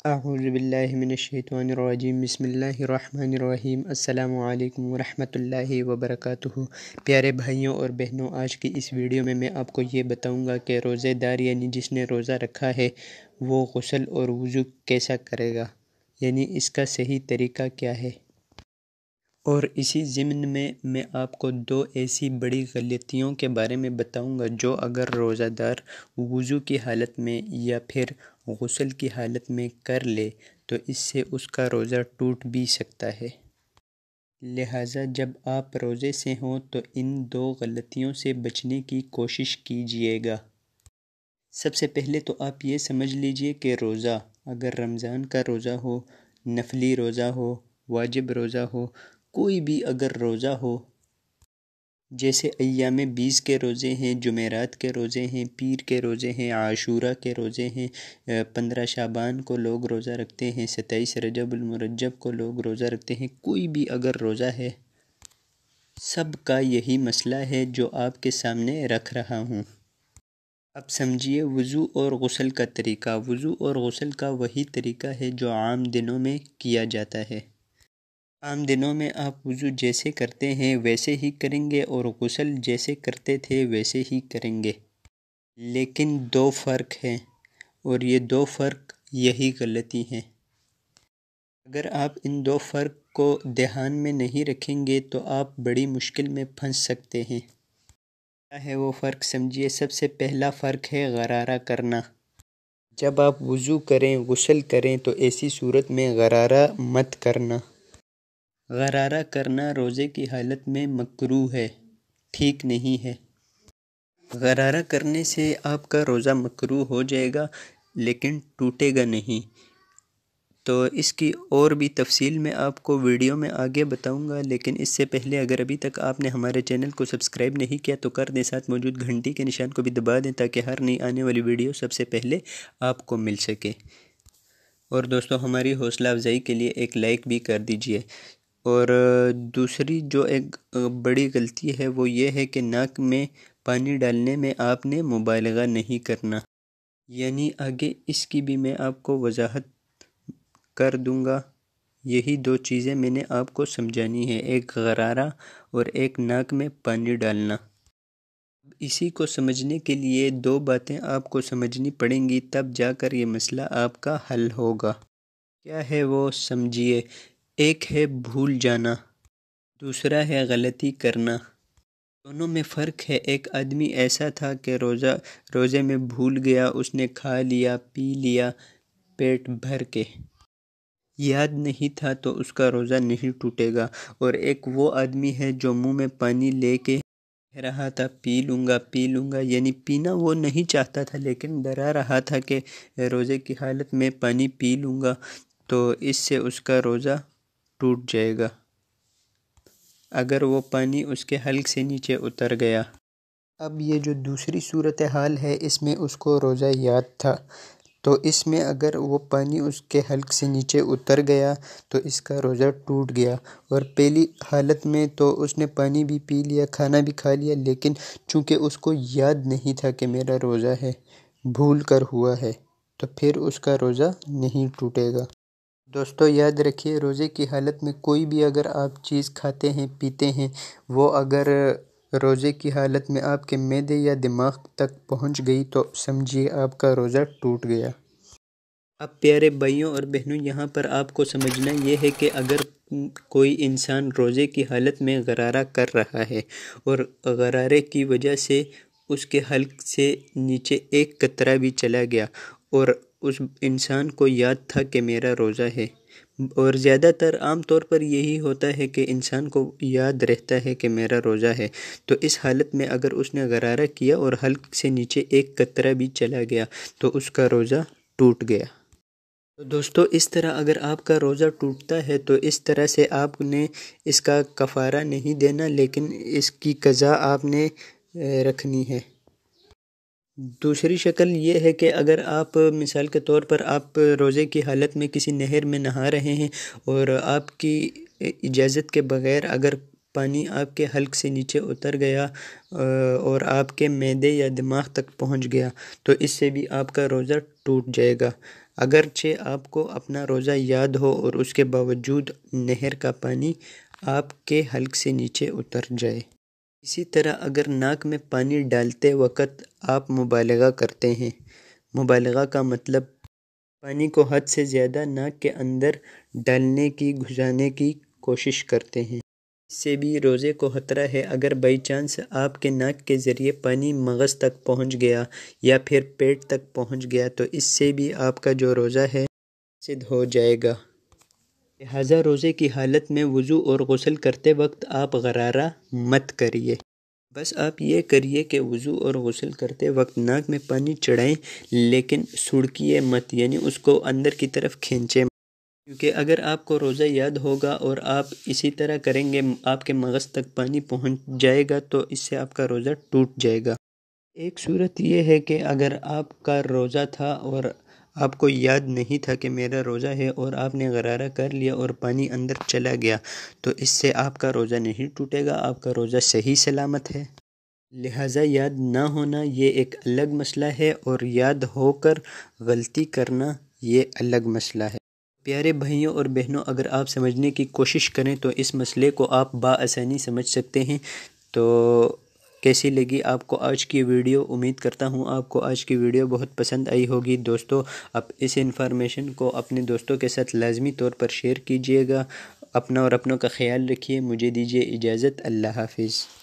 اعوذ باللہ من الشیطان الرجیم بسم اللہ الرحمن الرحیم السلام علیکم ورحمۃ اللہ وبرکاتہ۔ پیارے بھائیوں اور بہنوں، آج کی اس ویڈیو میں آپ کو یہ بتاؤں گا کہ روزے دار یعنی جس نے روزہ رکھا ہے وہ غسل اور وضو کیسا کرے گا، یعنی اس کا صحیح طریقہ کیا ہے۔ اور اسی ضمن میں آپ کو دو ایسی بڑی غلطیوں کے بارے میں بتاؤں گا جو اگر روزہ دار وضو کی حالت میں یا پھر غسل کی حالت میں کر لے تو اس سے اس کا روزہ ٹوٹ بھی سکتا ہے۔ لہٰذا جب آپ روزے سے ہوں تو ان دو غلطیوں سے بچنے کی کوشش کیجیے گا۔ سب سے پہلے تو آپ یہ سمجھ لیجئے کہ روزہ اگر رمضان کا روزہ ہو، نفلی روزہ ہو، واجب روزہ ہو، کوئی بھی اگر روزہ ہو، جیسے ایام 20 کے روزے ہیں، جمعرات کے روزے ہیں، پیر کے روزے ہیں، عاشورہ کے روزے ہیں، 15 شعبان کو لوگ روزہ رکھتے ہیں، 27 رجب المرجب کو لوگ روزہ رکھتے ہیں، کوئی بھی اگر روزہ ہے، سب کا یہی مسئلہ ہے جو آپ کے سامنے رکھ رہا ہوں۔ اب سمجھیے وضو اور غسل کا طریقہ۔ وضو اور غسل کا وہی طریقہ ہے جو عام دنوں میں کیا جاتا ہے۔ عام دنوں میں آپ وضو جیسے کرتے ہیں ویسے ہی کریں گے اور غسل جیسے کرتے تھے ویسے ہی کریں گے، لیکن دو فرق ہیں، اور یہ دو فرق یہی غلطی ہیں۔ اگر آپ ان دو فرق کو دھیان میں نہیں رکھیں گے تو آپ بڑی مشکل میں پھنس سکتے ہیں۔ کیا ہے وہ فرق؟ سمجھیے، سب سے پہلا فرق ہے غرارہ کرنا۔ جب آپ وضو کریں، غسل کریں تو ایسی صورت میں غرارہ مت کرنا۔ غرارہ کرنا روزے کی حالت میں مکروہ ہے، ٹھیک نہیں ہے۔ غرارہ کرنے سے آپ کا روزہ مکروہ ہو جائے گا لیکن ٹوٹے گا نہیں۔ تو اس کی اور بھی تفصیل میں آپ کو ویڈیو میں آگے بتاؤں گا، لیکن اس سے پہلے اگر ابھی تک آپ نے ہمارے چینل کو سبسکرائب نہیں کیا تو کر دیں، ساتھ موجود گھنٹی کے نشان کو بھی دبا دیں تاکہ ہر نئی آنے والی ویڈیو سب سے پہلے آپ کو مل سکے۔ اور دوستو، ہماری حوصلہ افزائی کے لیے ایک لائک بھی کر دیجئے۔ اور دوسری جو ایک بڑی غلطی ہے وہ یہ ہے کہ ناک میں پانی ڈالنے میں آپ نے مبالغہ نہیں کرنا، یعنی آگے اس کی بھی میں آپ کو وضاحت کر دوں گا۔ یہی دو چیزیں میں نے آپ کو سمجھانی ہے، ایک غرارہ اور ایک ناک میں پانی ڈالنا۔ اسی کو سمجھنے کے لیے دو باتیں آپ کو سمجھنی پڑیں گی، تب جا کر یہ مسئلہ آپ کا حل ہوگا۔ کیا ہے وہ؟ سمجھیے، ایک ہے بھول جانا، دوسرا ہے غلطی کرنا۔ دونوں میں فرق ہے۔ ایک آدمی ایسا تھا کہ روزے میں بھول گیا، اس نے کھا لیا، پی لیا پیٹ بھر کے، یاد نہیں تھا تو اس کا روزہ نہیں ٹوٹے گا۔ اور ایک وہ آدمی ہے جو منہ میں پانی لے کے کہہ رہا تھا پی لوں گا، یعنی پینا وہ نہیں چاہتا تھا لیکن ڈرا رہا تھا کہ روزے کی حالت میں پانی پی لوں گا تو اس سے اس کا روزہ ٹوٹ جائے گا اگر وہ پانی اس کے حلق سے نیچے اتر گیا۔ اب یہ جو دوسری صورتحال ہے، اس میں اس کو روزہ یاد تھا، تو اس میں اگر وہ پانی اس کے حلق سے نیچے اتر گیا تو اس کا روزہ ٹوٹ گیا۔ اور پہلی حالت میں تو اس نے پانی بھی پی لیا، کھانا بھی کھا لیا، لیکن چونکہ اس کو یاد نہیں تھا کہ میرا روزہ ہے، بھول کر ہوا ہے، تو پھر اس کا روزہ نہیں ٹوٹے گا۔ دوستو یاد رکھیے، روزے کی حالت میں کوئی بھی اگر آپ چیز کھاتے ہیں، پیتے ہیں، وہ اگر روزے کی حالت میں آپ کے معدے یا دماغ تک پہنچ گئی تو سمجھیے آپ کا روزہ ٹوٹ گیا۔ اب پیارے بھائیوں اور بہنوں، یہاں پر آپ کو سمجھنا یہ ہے کہ اگر کوئی انسان روزے کی حالت میں غرارہ کر رہا ہے اور غرارے کی وجہ سے اس کے حلق سے نیچے ایک قطرہ بھی چلا گیا اور اس انسان کو یاد تھا کہ میرا روزہ ہے، اور زیادہ تر عام طور پر یہی ہوتا ہے کہ انسان کو یاد رہتا ہے کہ میرا روزہ ہے، تو اس حالت میں اگر اس نے غرارہ کیا اور حلق سے نیچے ایک قطرہ بھی چلا گیا تو اس کا روزہ ٹوٹ گیا۔ تو دوستو، اس طرح اگر آپ کا روزہ ٹوٹتا ہے تو اس طرح سے آپ نے اس کا کفارہ نہیں دینا، لیکن اس کی قضا آپ نے رکھنی ہے۔ دوسری شکل یہ ہے کہ اگر آپ مثال کے طور پر آپ روزے کی حالت میں کسی نہر میں نہا رہے ہیں اور آپ کی اجازت کے بغیر اگر پانی آپ کے حلق سے نیچے اتر گیا اور آپ کے معدے یا دماغ تک پہنچ گیا تو اس سے بھی آپ کا روزہ ٹوٹ جائے گا۔ اگرچہ آپ کو اپنا روزہ یاد ہو اور اس کے باوجود نہر کا پانی آپ کے حلق سے نیچے اتر جائے۔ اسی طرح اگر ناک میں پانی ڈالتے وقت آپ مبالغہ کرتے ہیں، مبالغہ کا مطلب پانی کو حد سے زیادہ ناک کے اندر ڈالنے کی گھسانے کی کوشش کرتے ہیں، اس سے بھی روزے کو خطرہ ہے۔ اگر بائی چانس آپ کے ناک کے ذریعے پانی مغز تک پہنچ گیا یا پھر پیٹ تک پہنچ گیا تو اس سے بھی آپ کا جو روزہ ہے فاسد ہو جائے گا۔ لہٰذا روزے کی حالت میں وضو اور غسل کرتے وقت آپ غرارہ مت کریے، بس آپ یہ کریے کہ وضو اور غسل کرتے وقت ناک میں پانی چڑھائیں لیکن سڑکیے مت، یعنی اس کو اندر کی طرف کھینچیں، کیونکہ اگر آپ کو روزہ یاد ہوگا اور آپ اسی طرح کریں گے آپ کے مغز تک پانی پہنچ جائے گا تو اس سے آپ کا روزہ ٹوٹ جائے گا۔ ایک صورت یہ ہے کہ اگر آپ کا روزہ تھا اور آپ کو یاد نہیں تھا کہ میرا روزہ ہے اور آپ نے غرارہ کر لیا اور پانی اندر چلا گیا تو اس سے آپ کا روزہ نہیں ٹوٹے گا، آپ کا روزہ صحیح سلامت ہے۔ لہٰذا یاد نہ ہونا یہ ایک الگ مسئلہ ہے اور یاد ہو کر غلطی کرنا یہ الگ مسئلہ ہے۔ پیارے بھائیوں اور بہنوں، اگر آپ سمجھنے کی کوشش کریں تو اس مسئلے کو آپ بآسانی سمجھ سکتے ہیں۔ تو کیسی لگی آپ کو آج کی ویڈیو؟ امید کرتا ہوں آپ کو آج کی ویڈیو بہت پسند آئی ہوگی۔ دوستو، آپ اس انفارمیشن کو اپنے دوستوں کے ساتھ لازمی طور پر شیئر کیجئے گا۔ اپنا اور اپنوں کا خیال رکھیے۔ مجھے دیجیے اجازت۔ اللہ حافظ۔